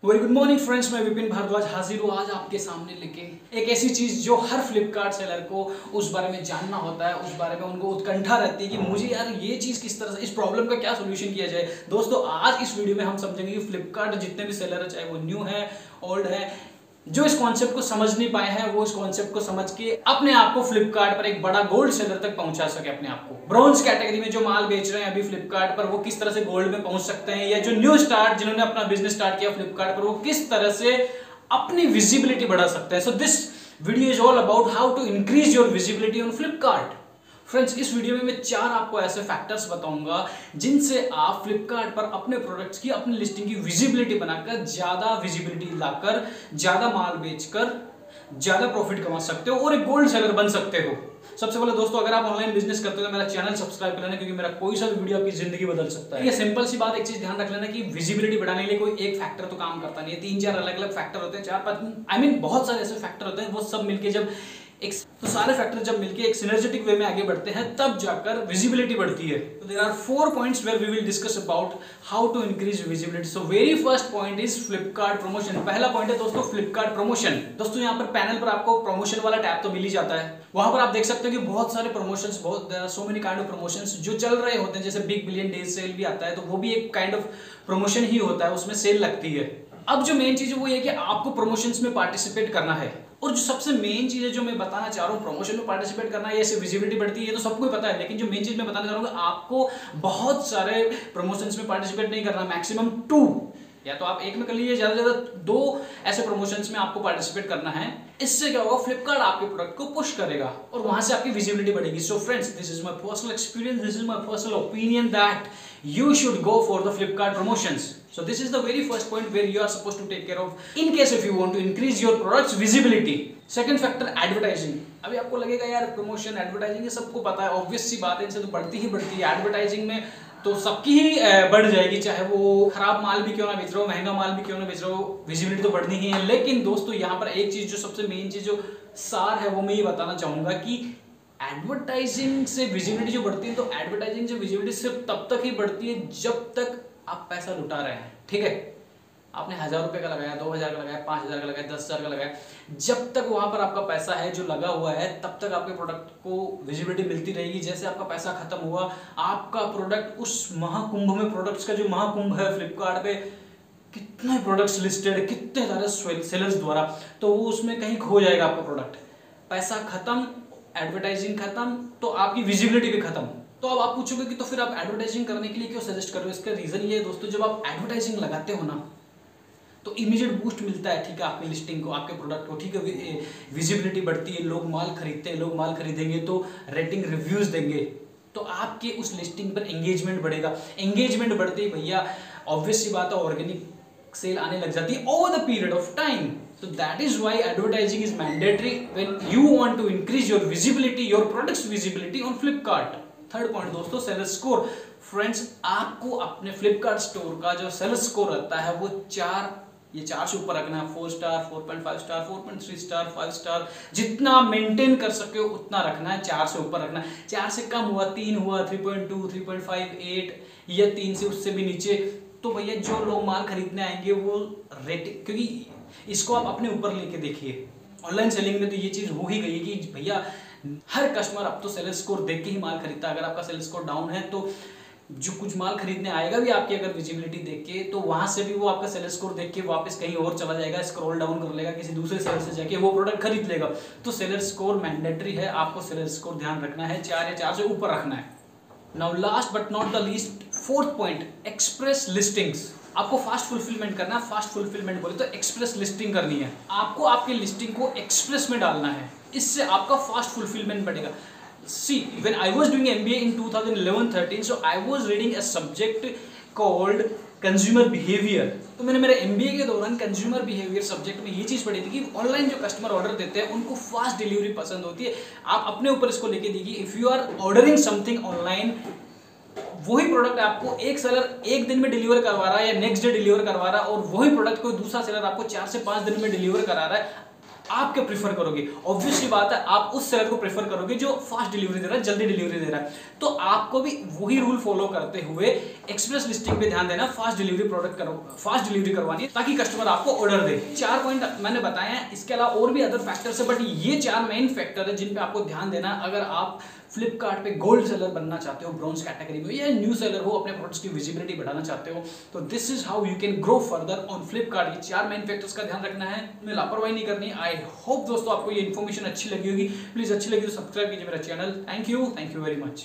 Very good morning friends, मैं विपिन भारद्वाज हाजिर हूँ आज आपके सामने लेके एक ऐसी चीज जो हर फ्लिपकार्ट सेलर को उस बारे में जानना होता है, उस बारे में उनको उत्कंठा रहती है कि मुझे यार ये चीज किस तरह से, इस प्रॉब्लम का क्या सोल्यूशन किया जाए। दोस्तों आज इस वीडियो में हम समझेंगे कि फ्लिपकार्ट जितने भी सेलर है, चाहे वो न्यू है ओल्ड है, जो इस कॉन्सेप्ट को समझ नहीं पाए हैं वो इस कॉन्सेप्ट को समझ के अपने आप को फ्लिपकार्ट पर एक बड़ा गोल्ड सेलर तक पहुंचा सके। अपने आप को ब्रॉन्ज कैटेगरी में जो माल बेच रहे हैं अभी फ्लिपकार्ट पर, वो किस तरह से गोल्ड में पहुंच सकते हैं, या जो न्यू स्टार्ट जिन्होंने अपना बिजनेस स्टार्ट किया फ्लिपकार्ट पर, वो किस तरह से अपनी विजिबिलिटी बढ़ा सकते हैं। So this video is all about how to increase your visibility on Flipkart. Friends, इस वीडियो में मैं 4 आपको ऐसे फैक्टर्स बताऊंगा जिनसे आप फ्लिपकार्ट पर अपने प्रोडक्ट्स की, अपनी लिस्टिंग की विजिबिलिटी बनाकर, ज्यादा विजिबिलिटी लाकर, ज्यादा माल बेचकर ज्यादा प्रॉफिट कमा सकते हो और एक गोल्ड सेलर बन सकते हो। सबसे पहले दोस्तों, अगर आप ऑनलाइन बिजनेस करते हो तो मेरा चैनल सब्सक्राइब कर लेना, क्योंकि मेरा कोई सा भी वीडियो आपकी जिंदगी बदल सकता है। ये सिंपल सी बात, एक चीज ध्यान रख लेना कि विजिबिलिटी बढ़ाने के लिए कोई एक फैक्टर तो काम करता नहीं है, 3-4 अलग अलग फैक्टर होते हैं, 4-5 बहुत सारे ऐसे फैक्टर होते हैं। वो सब मिलके जब तो सारे फैक्टर जब मिलके एक सिनर्जेटिक वे में आगे बढ़ते हैं तब जाकर विजिबिलिटी बढ़ती है। तो there are 4 points where we will discuss about how to increase visibility. So very first point is Flipkart promotion. पहला पॉइंट है दोस्तों फ्लिपकार्ट प्रमोशन। दोस्तों यहाँ पर पैनल पर आपको प्रमोशन वाला टैब तो मिल ही जाता है, वहां पर आप देख सकते हो कि बहुत सारे promotions, there are so many kind of promotions जो चल रहे होते हैं। जैसे बिग बिलियन डेज सेल भी आता है, तो वो भी एक काइंड ऑफ प्रमोशन ही होता है, उसमें सेल लगती है। अब जो मेन चीज है वो ये कि आपको प्रमोशंस में पार्टिसिपेट करना है, और जो सबसे मेन चीज है जो मैं बताना चाह रहा हूँ, प्रमोशन में पार्टिसिपेट करना है, ऐसे विजिबिलिटी बढ़ती है, ये तो सबको ही पता है। लेकिन जो मेन चीज मैं बताना चाह रहा हूँ, आपको बहुत सारे प्रमोशंस में पार्टिसिपेट नहीं करना, मैक्सिमम 2, या तो आप एक में कर लीजिए, ज्यादा से ज्यादा 2 ऐसे प्रमोशंस में आपको पार्टिसिपेट करना है। इससे क्या होगा, फ्लिपकार्ट आपके प्रोडक्ट को पुश करेगा और वहां से आपकी विजिबिलिटी बढ़ेगी। So friends, this is my personal experience, this is my personal opinion that you should go for the Flipkart promotions. So this is the very first point where you are supposed to take care of in case if you want to increase your products visibility. Second factor, advertising. अभी आपको लगेगा यार promotion advertising ये सबको पता है, obvious सी बात है, इनसे तो बढ़ती ही बढ़ती है। एडवर्टाइजिंग में तो सबकी ही बढ़ जाएगी, चाहे वो खराब माल भी क्यों ना बेच रहे हो, महंगा माल भी क्यों ना बेच रहे हो, विजिबिलिटी तो बढ़नी ही है। लेकिन दोस्तों यहाँ पर एक चीज जो सबसे मेन चीज जो सार है वो मैं ये बताना चाहूंगा कि एडवर्टाइजिंग से विजिबिलिटी जो बढ़ती है, तो एडवर्टाइजिंग से विजिबिलिटी सिर्फ तब तक ही बढ़ती है जब तक आप पैसा लुटा रहे हैं। ठीक है, आपने 1000 रुपए का लगाया, 2000 का लगाया, 5000 का लगाया, 10,000 का लगाया, जब तक वहां पर आपका पैसा है जो लगा हुआ है, तब तक आपके प्रोडक्ट को विजिबिलिटी मिलती रहेगी। जैसे आपका पैसा खत्म हुआ, आपका प्रोडक्ट उस महाकुंभ में, प्रोडक्ट्स का जो महाकुंभ है फ्लिपकार्ट पे, कितने प्रोडक्ट्स लिस्टेड, कितने सारे सेलर्स द्वारा, तो वो उसमें कहीं खो जाएगा आपका प्रोडक्ट। पैसा खत्म, एडवर्टाइजिंग खत्म, तो आपकी विजिबिलिटी भी खत्म। तो अब आप पूछोगे कि तो फिर आप एडवर्टाइजिंग करने के लिए क्यों सजेस्ट कर रहे हो? इसका रीजन ये है दोस्तों, जब आप एडवर्टाइजिंग लगाते हो ना, तो इमीडिएट बूस्ट मिलता है। ठीक है, आपकी लिस्टिंग को, आपके प्रोडक्ट को, ठीक है, विजिबिलिटी बढ़ती है, लोग माल खरीदते हैं, लोग माल खरीदेंगे तो रेटिंग रिव्यूज देंगे, तो आपके उस लिस्टिंग पर एंगेजमेंट बढ़ेगा। एंगेजमेंट बढ़ते ही भैया ऑब्वियस सी बात है, ऑर्गेनिक सेल आने लग जाती है over the period of time. So that is why advertising is mandatory when you want to increase your visibility, your product's visibility on Flipkart. Third point दोस्तों, seller score. Friends, आपको अपने Flipkart store का जो seller score रहता है वो 4 से ऊपर रखना है। 4 स्टार, 4.5 स्टार, 4.3 स्टार, 5 स्टार, जितना मेंटेन कर सके हो उतना रखना है, 4 से ऊपर रखना है। 4 से कम हुआ, 3 हुआ, 3.2, 3.5, 8 या 3 से उससे भी नीचे, तो भैया जो लोग माल खरीदने आएंगे वो रेटिंग, क्योंकि इसको आप अपने ऊपर लेके देखिए, ऑनलाइन सेलिंग में तो ये चीज हो ही गई है कि भैया हर कस्टमर अब तो सेलर स्कोर देख के ही माल खरीदता है। अगर आपका सेलर स्कोर डाउन है तो जो कुछ माल खरीदने आएगा भी आपकी अगर विजिबिलिटी देख के, तो वहां से भी वो आपका सेलर स्कोर देख के वापस कहीं और चला जाएगा, स्क्रॉल डाउन कर लेगा, किसी दूसरे सेलर से जाके वो प्रोडक्ट खरीद लेगा। तो सेलर स्कोर मैंडेटरी है, आपको सेलर स्कोर ध्यान रखना है, 4 या 4 से ऊपर रखना है। Now last but not the least, 4th point, express listings. आपको फास्ट फुलफिलमेंट करना है। फास्ट फुलफिलमेंट बोले तो एक्सप्रेस लिस्टिंग करनी है, आपको आपकी लिस्टिंग को एक्सप्रेस में डालना है, इससे आपका फास्ट फुलफिलमेंट बढ़ेगा। See, when I was doing MBA in 2011-13, so I was reading a subject called consumer behaviour. तो मैंने मेरे MBA के दौरान कंज्यूमर बिहेवियर सब्जेक्ट में ये चीज पढ़ी थी कि ऑनलाइन जो कस्टमर ऑर्डर देते हैं उनको फास्ट डिलीवरी पसंद होती है। आप अपने ऊपर इसको लेके देखिए, if you are ordering something online, वही प्रोडक्ट आपको एक सेलर 1 दिन में डिलीवर करवा रहा है या नेक्स्ट डे डिलीवर करवा रहा है, और वही प्रोडक्ट कोई दूसरा सेलर आपको 4 से 5 दिन में डिलीवर करा रहा है, आप क्या प्रीफर करोगे? ऑब्वियसली बात है, आप उस सेलर को प्रेफर करोगे जो फास्ट डिलीवरी दे रहा है, जल्दी डिलीवरी दे रहा है। तो आपको भी वही रूल फॉलो करते हुए एक्सप्रेस लिस्टिंग पे ध्यान देना, फास्ट डिलीवरी प्रोडक्ट करो, फास्ट डिलीवरी करवानी है ताकि कस्टमर आपको ऑर्डर दे। 4 पॉइंट मैंने बताए हैं, इसके अलावा और भी अदर फैक्टर्स है, बट ये 4 मेन फैक्टर है जिन पे आपको ध्यान देना है अगर आप फ्लिपकार्ट पे गोल्ड सेलर बनना चाहते हो, ब्रॉन्ज कैटेगरी में, या न्यू सेलर हो, अपने प्रोडक्ट्स की विजिबिलिटी बढ़ाना चाहते हो। तो this is how you can grow further on Flipkart. ये 4 मेन फैक्टर्स का ध्यान रखना है, में लापरवाही नहीं करनी। आई होप दोस्तों आपको ये इन्फॉर्मेशन अच्छी लगी होगी। प्लीज अच्छी लगी तो सब्सक्राइब कीजिए मेरा channel. Thank you very much.